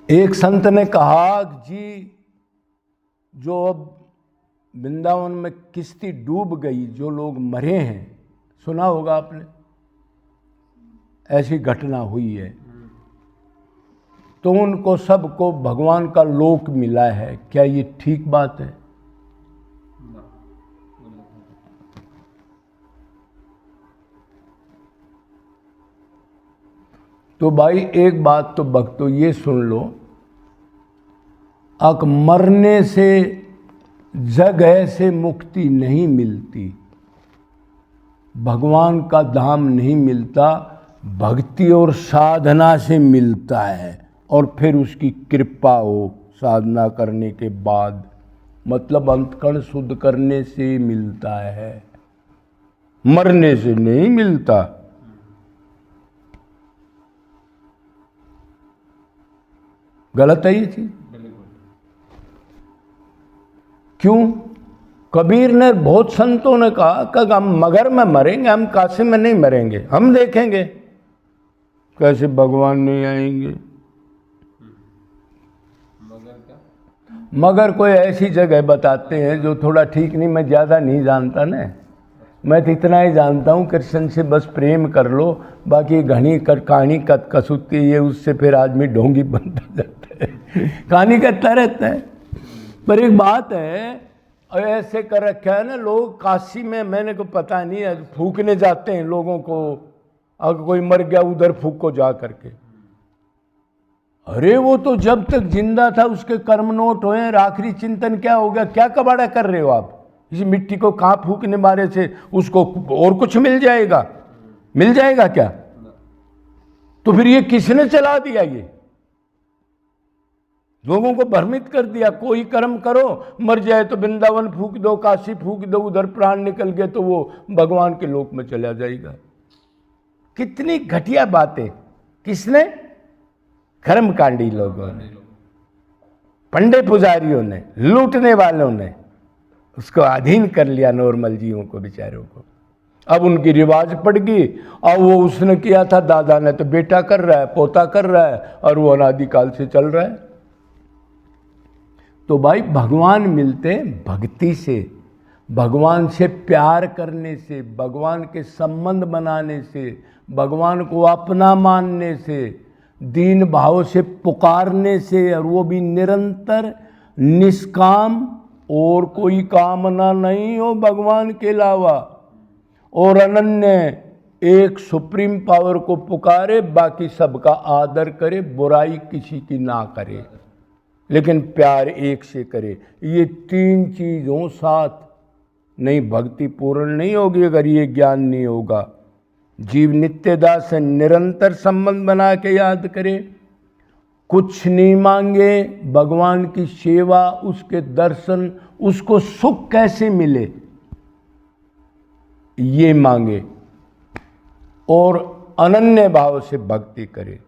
एक संत ने कहा जी, जो अब वृंदावन में किश्ती डूब गई, जो लोग मरे हैं, सुना होगा आपने, ऐसी घटना हुई है, तो उनको सबको भगवान का लोक मिला है। क्या ये ठीक बात है? तो भाई एक बात तो भक्तों ये सुन लो, मरने से जगह से मुक्ति नहीं मिलती, भगवान का धाम नहीं मिलता, भक्ति और साधना से मिलता है, और फिर उसकी कृपा हो साधना करने के बाद, मतलब अंतकरण शुद्ध करने से मिलता है, मरने से नहीं मिलता। गलत है ये चीज। क्यों? कबीर ने, बहुत संतों ने कहा कि हम मगर में मरेंगे, हम काशी में नहीं मरेंगे, हम देखेंगे कैसे भगवान नहीं आएंगे। मगर कोई ऐसी जगह बताते हैं जो थोड़ा ठीक नहीं, मैं ज़्यादा नहीं जानता ना, मैं तो इतना ही जानता हूँ, कृष्ण से बस प्रेम कर लो, बाकी घनी कहानी कसूती ये, उससे फिर आदमी ढोंगी बनता जाता है, कहानी करता रहता है। पर एक बात है, ऐसे कर रखा है ना लोग, काशी में मैंने को पता नहीं है, फूकने जाते हैं लोगों को, अगर कोई मर गया उधर फूको जा करके। अरे वो तो जब तक जिंदा था उसके कर्म नोट हुए, आखिरी चिंतन क्या हो गया? क्या कबाड़ा कर रहे हो आप? इस मिट्टी को कहाँ फूकने मारे से उसको और कुछ मिल जाएगा? मिल जाएगा क्या? तो फिर ये किसने चला दिया? ये लोगों को भ्रमित कर दिया। कोई कर्म करो, मर जाए तो वृंदावन फूक दो, काशी फूक दो, उधर प्राण निकल गए तो वो भगवान के लोक में चला जाएगा। कितनी घटिया बातें! किसने? कर्मकांडी लोगों ने, पंडे पुजारियों ने, लूटने वालों ने उसको अधीन कर लिया, नॉर्मल जीवों को, बेचारों को। अब उनकी रिवाज पड़ गई, और वो उसने किया था दादा ने, तो बेटा कर रहा है, पोता कर रहा है, और वो अनादिकाल से चल रहा है। तो भाई भगवान मिलते भक्ति से, भगवान से प्यार करने से, भगवान के संबंध बनाने से, भगवान को अपना मानने से, दीन भाव से पुकारने से, और वो भी निरंतर निष्काम, और कोई कामना नहीं हो भगवान के अलावा, और अनन्य एक सुप्रीम पावर को पुकारे, बाकी सबका आदर करे, बुराई किसी की ना करे, लेकिन प्यार एक से करे। ये तीन चीज़ों साथ नहीं, भक्ति पूर्ण नहीं होगी अगर ये ज्ञान नहीं होगा। जीव नित्यदास से निरंतर संबंध बना के याद करे, कुछ नहीं मांगे, भगवान की सेवा, उसके दर्शन, उसको सुख कैसे मिले ये मांगे, और अनन्य भाव से भक्ति करे।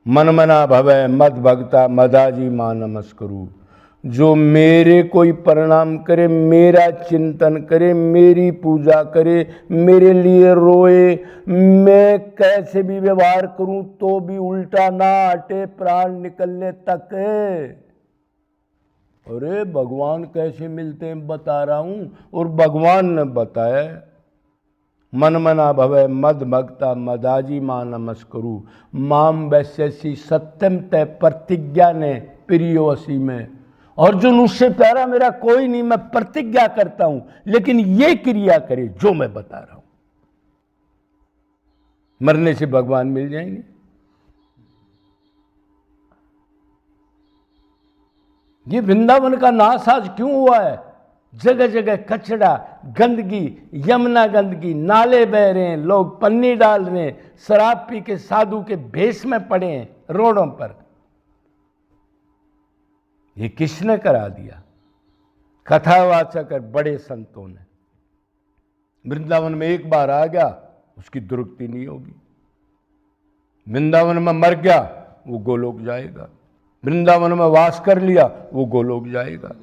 मन मना भवै मद भक्ता मदाजी मा नमस्करू। जो मेरे कोई प्रणाम करे, मेरा चिंतन करे, मेरी पूजा करे, मेरे लिए रोए, मैं कैसे भी व्यवहार करूं तो भी उल्टा ना हटे, प्राण निकलने तक। अरे भगवान कैसे मिलते हैं बता रहा हूं, और भगवान ने बताया, मन मना भवै मद भक्ता मदाजी मा नमस्करू, माम वैश्यसी सत्यम तय प्रतिज्ञा ने प्रियोसी में। अर्जुन, उससे प्यारा मेरा कोई नहीं, मैं प्रतिज्ञा करता हूं, लेकिन ये क्रिया करे जो मैं बता रहा हूं। मरने से भगवान मिल जाएंगे। ये वृंदावन का नाश आज क्यों हुआ है? जगह जगह कचरा, गंदगी, यमुना गंदगी, नाले बह रहे हैं, लोग पन्नी डाल रहे हैं, शराब पी के साधु के भेष में पड़े हैं रोडों पर। ये किसने करा दिया? कथावाचक और बड़े संतों ने। वृंदावन में एक बार आ गया उसकी दुरुक्ति नहीं होगी। वृंदावन में मर गया वो गोलोक जाएगा, वृंदावन में वास कर लिया वो गोलोक जाएगा,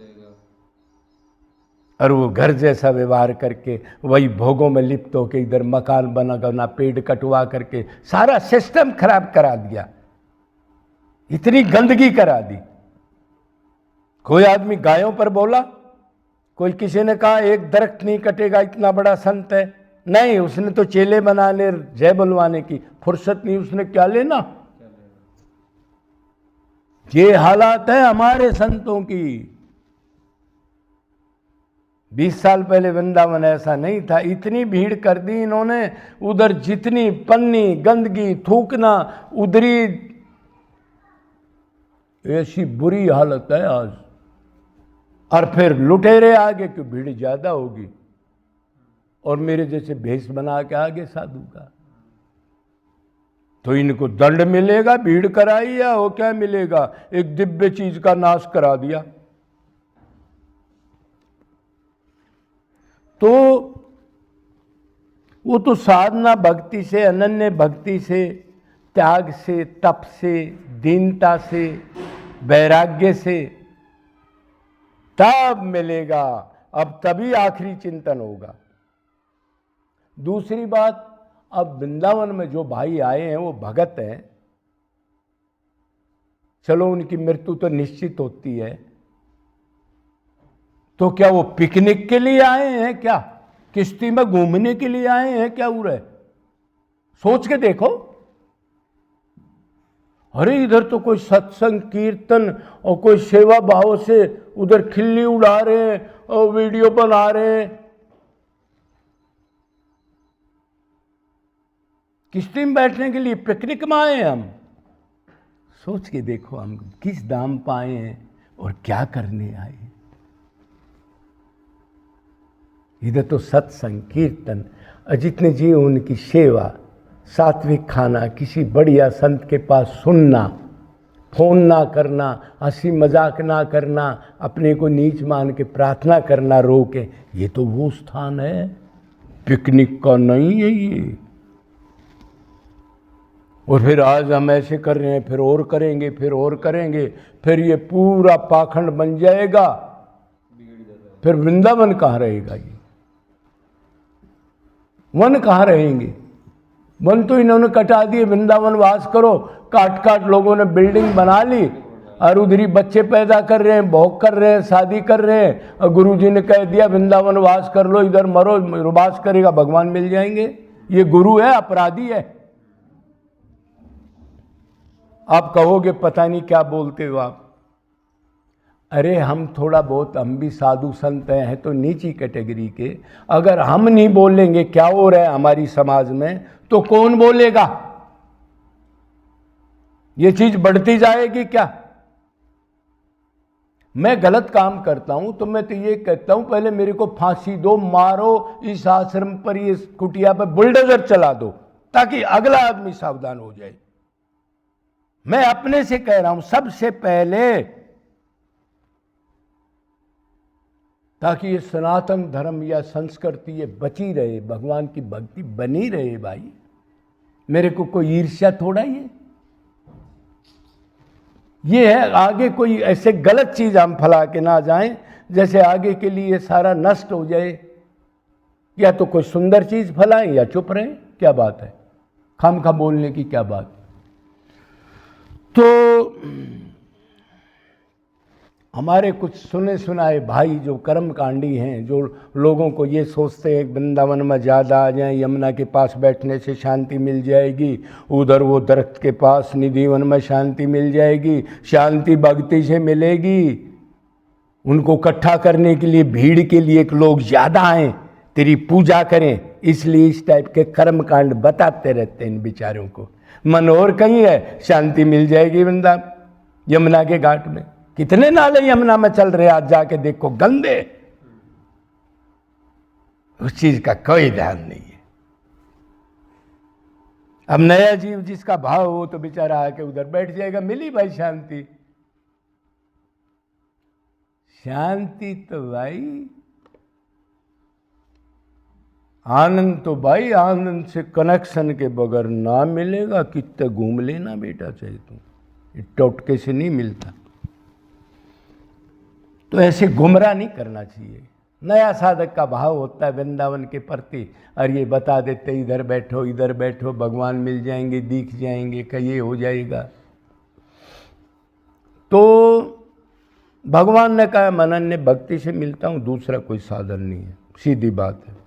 और वो घर जैसा व्यवहार करके वही भोगों में लिप्त होकर इधर मकान बना, पेड़ कटवा करके सारा सिस्टम खराब करा दिया। इतनी गंदगी करा दी। कोई आदमी गायों पर बोला, कोई किसी ने कहा एक दरख्त नहीं कटेगा, इतना बड़ा संत है। नहीं, उसने तो चेले बनाने, जय बुलवाने की फुर्सत नहीं, उसने क्या लेना। ये हालात है हमारे संतों की। 20 साल पहले वृंदावन ऐसा नहीं था। इतनी भीड़ कर दी इन्होंने, उधर जितनी पन्नी गंदगी थूकना, उधरी ऐसी बुरी हालत है आज। और फिर लुटेरे आगे कि भीड़ ज्यादा होगी, और मेरे जैसे भेष बना के आगे साधु का, तो इनको दंड मिलेगा। भीड़ कराई या वो क्या मिलेगा, एक दिव्य चीज का नाश करा दिया। तो वो तो साधना भक्ति से, अनन्य भक्ति से, त्याग से, तप से, दीनता से, वैराग्य से तब मिलेगा। अब तभी आखिरी चिंतन होगा। दूसरी बात, अब वृंदावन में जो भाई आए हैं वो भगत हैं। चलो उनकी मृत्यु तो निश्चित होती है, तो क्या वो पिकनिक के लिए आए हैं, क्या किश्ती में घूमने के लिए आए हैं, क्या उरे? सोच के देखो। अरे इधर तो कोई सत्संग कीर्तन और कोई सेवा भाव से उधर खिल्ली उड़ा रहे हैं और वीडियो बना रहे हैं। किश्ती में बैठने के लिए पिकनिक में आए हैं हम। सोच के देखो हम किस दाम पाए हैं और क्या करने आए हैं। इधर तो सत्संग कीर्तन, जितने जी उनकी सेवा, सात्विक खाना, किसी बढ़िया संत के पास सुनना, फोन ना करना, हंसी मजाक ना करना, अपने को नीच मान के प्रार्थना करना रो के, ये तो वो स्थान है, पिकनिक का नहीं है ये। और फिर आज हम ऐसे कर रहे हैं, फिर और करेंगे, फिर और करेंगे, फिर ये पूरा पाखंड बन जाएगा। फिर वृंदावन कहाँ रहेगा, ये वन कहाँ रहेंगे? वन तो इन्होंने कटा दिए, वृंदावन वास करो। काट काट लोगों ने बिल्डिंग बना ली और उधरी बच्चे पैदा कर रहे हैं, भोग कर रहे हैं, शादी कर रहे हैं। और गुरुजी ने कह दिया वृंदावन वास कर लो, इधर मरो, वास करेगा भगवान मिल जाएंगे। ये गुरु है, अपराधी है। आप कहोगे पता नहीं क्या बोलते हो आप। अरे हम थोड़ा बहुत, हम भी साधु संत हैं तो नीची कैटेगरी के। अगर हम नहीं बोलेंगे क्या हो रहा है हमारी समाज में, तो कौन बोलेगा? ये चीज बढ़ती जाएगी क्या? मैं गलत काम करता हूं तो मैं तो ये कहता हूं पहले मेरे को फांसी दो, मारो, इस आश्रम पर, ये कुटिया पर बुलडोजर चला दो, ताकि अगला आदमी सावधान हो जाए। मैं अपने से कह रहा हूं सबसे पहले, ताकि ये सनातन धर्म या संस्कृति ये बची रहे, भगवान की भक्ति बनी रहे। भाई मेरे को कोई ईर्ष्या थोड़ा ये है आगे कोई ऐसे गलत चीज हम फैला के ना जाएं जैसे आगे के लिए सारा नष्ट हो जाए। या तो कोई सुंदर चीज फैलाएं या चुप रहें, क्या बात है, खामखा बोलने की क्या बात। तो हमारे कुछ सुने सुनाए भाई जो कर्मकांडी हैं, जो लोगों को ये सोचते हैं वृंदावन में ज़्यादा आ जाएं, यमुना के पास बैठने से शांति मिल जाएगी, उधर वो दरख्त के पास निधिवन में शांति मिल जाएगी, शांति भक्ति से मिलेगी। उनको इकट्ठा करने के लिए, भीड़ के लिए लोग ज़्यादा आएँ, तेरी पूजा करें, इसलिए इस टाइप के कर्मकांड बताते रहते हैं इन बेचारों को। मन और कहीं है, शांति मिल जाएगी वृंदावन यमुना के घाट में। कितने नाले यमुना में चल रहे, आज जाके देखो, गंदे, उस चीज का कोई ध्यान नहीं है। अब नया जीव जिसका भाव हो तो बेचारा आके उधर बैठ जाएगा, मिली भाई शांति। शांति तो भाई, आनंद तो भाई, आनंद से कनेक्शन के बगैर ना मिलेगा। कितने घूम लेना बेटा चाहे तुम, टोटके से नहीं मिलता। तो ऐसे गुमराह नहीं करना चाहिए। नया साधक का भाव होता है वृंदावन के प्रति, और ये बता देते इधर बैठो, इधर बैठो, भगवान मिल जाएंगे, दिख जाएंगे, का ये हो जाएगा। तो भगवान ने कहा मैं अनन्य भक्ति से मिलता हूं, दूसरा कोई साधन नहीं है, सीधी बात है।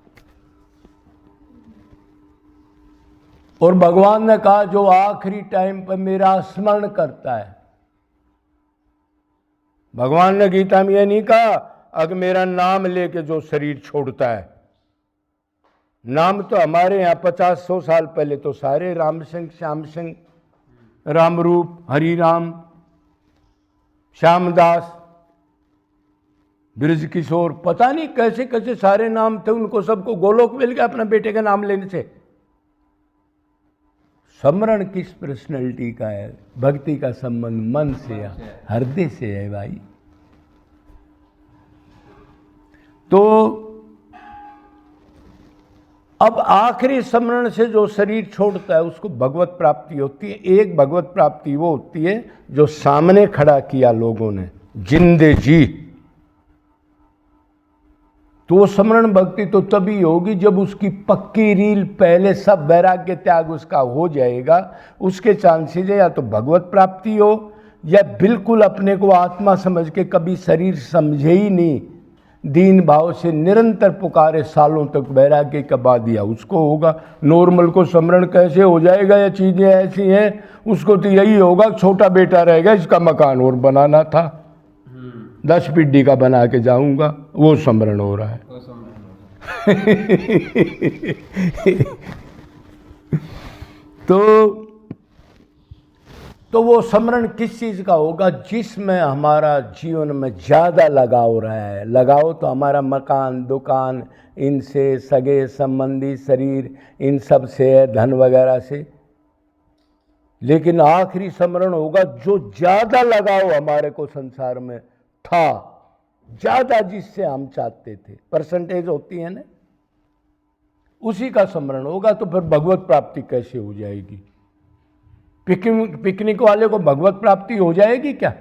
और भगवान ने कहा जो आखिरी टाइम पर मेरा स्मरण करता है, भगवान ने गीता में यह नहीं कहा अगर मेरा नाम लेके जो शरीर छोड़ता है। नाम तो हमारे यहाँ 50-100 साल पहले तो सारे राम सिंह, श्याम सिंह, रामरूप, हरि राम, श्यामदास, ब्रज किशोर, पता नहीं कैसे कैसे सारे नाम थे, उनको सबको गोलोक मिल गया अपना बेटे का नाम लेने से। स्मरण किस पर्सनैलिटी का है? भक्ति का संबंध मन से है, हृदय से है भाई। तो अब आखिरी स्मरण से जो शरीर छोड़ता है उसको भगवत प्राप्ति होती है। एक भगवत प्राप्ति वो होती है जो सामने खड़ा किया लोगों ने, जिंदे जी। तो स्मरण भक्ति तो तभी होगी जब उसकी पक्की रील पहले सब वैराग्य त्याग उसका हो जाएगा। उसके चांसेज है या तो भगवत प्राप्ति हो या बिल्कुल अपने को आत्मा समझ के कभी शरीर समझे ही नहीं, दीन भाव से निरंतर पुकारे सालों तक वैराग्य का बाद दिया उसको होगा। नॉर्मल को स्मरण कैसे हो जाएगा? या चीजें ऐसी हैं उसको तो यही होगा छोटा बेटा रहेगा, इसका मकान और बनाना था, 10 पिड्डी का बना के जाऊंगा, वो स्मरण हो रहा है। तो वो स्मरण किस चीज का होगा? जिसमें हमारा जीवन में ज्यादा लगाव रहा है। लगाव तो हमारा मकान, दुकान, इनसे, सगे संबंधी, शरीर, इन सब से है, धन वगैरह से। लेकिन आखिरी स्मरण होगा जो ज्यादा लगाव हमारे को संसार में था, ज्यादा जिससे हम चाहते थे, परसेंटेज होती है ना, उसी का स्मरण होगा। तो फिर भगवत प्राप्ति कैसे हो जाएगी? पिकनिक वाले को भगवत प्राप्ति हो जाएगी क्या?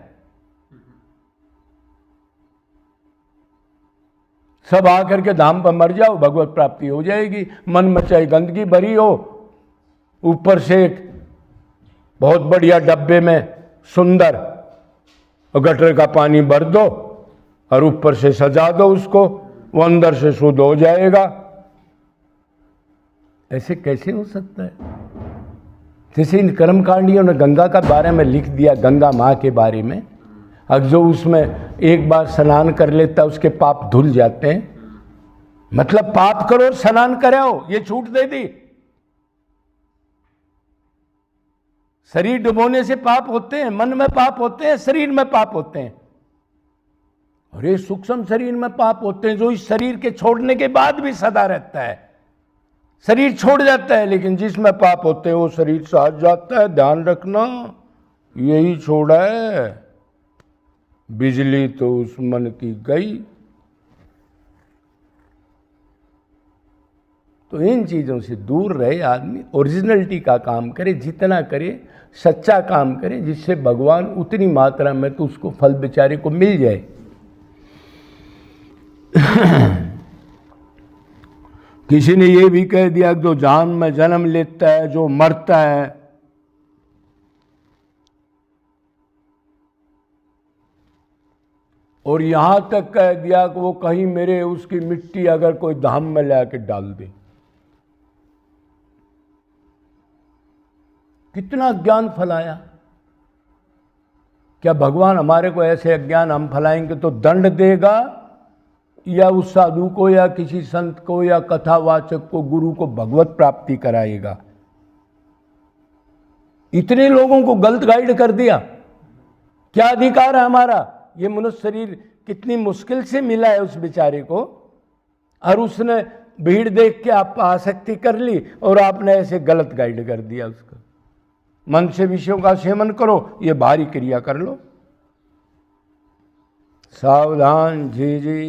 सब आकर के धाम पर मर जाओ, भगवत प्राप्ति हो जाएगी। मन में चाहे गंदगी भरी हो, ऊपर से एक बहुत बढ़िया डब्बे में सुंदर गटर का पानी भर दो और ऊपर से सजा दो उसको, वो अंदर से शुद्ध हो जाएगा। ऐसे कैसे हो सकता है? जैसे इन कर्मकांडियों ने गंगा का बारे में लिख दिया, गंगा माँ के बारे में, अब जो उसमें एक बार स्नान कर लेता उसके पाप धुल जाते हैं। मतलब पाप करो और स्नान कराओ, ये छूट दे दी। शरीर डुबोने से पाप होते हैं, मन में पाप होते हैं, शरीर में पाप होते हैं। और ये सूक्ष्म शरीर में पाप होते हैं जो इस शरीर के छोड़ने के बाद भी सदा रहता है। शरीर छोड़ जाता है लेकिन जिसमें पाप होते हैं वो शरीर से हट जाता है। ध्यान रखना, यही छोड़ा है। बिजली तो उस मन की गई। तो इन चीजों से दूर रहे आदमी, ओरिजिनलिटी का काम करे, जितना करे सच्चा काम करे, जिससे भगवान उतनी मात्रा में तो उसको फल बेचारे को मिल जाए। किसी ने ये भी कह दिया कि जो जान में जन्म लेता है, जो मरता है, और यहां तक कह दिया कि वो कहीं मेरे उसकी मिट्टी अगर कोई धाम में लाके डाल दे। कितना ज्ञान फैलाया। क्या भगवान हमारे को ऐसे अज्ञान हम फैलाएंगे तो दंड देगा, या उस साधु को या किसी संत को या कथावाचक को, गुरु को भगवत प्राप्ति कराएगा? इतने लोगों को गलत गाइड कर दिया। क्या अधिकार है हमारा? ये मनुष्य शरीर कितनी मुश्किल से मिला है उस बेचारे को, और उसने भीड़ देख के आप आसक्ति कर ली और आपने ऐसे गलत गाइड कर दिया उसको। मन से विषयों का सेवन करो, ये भारी क्रिया कर लो। सावधान जी जी।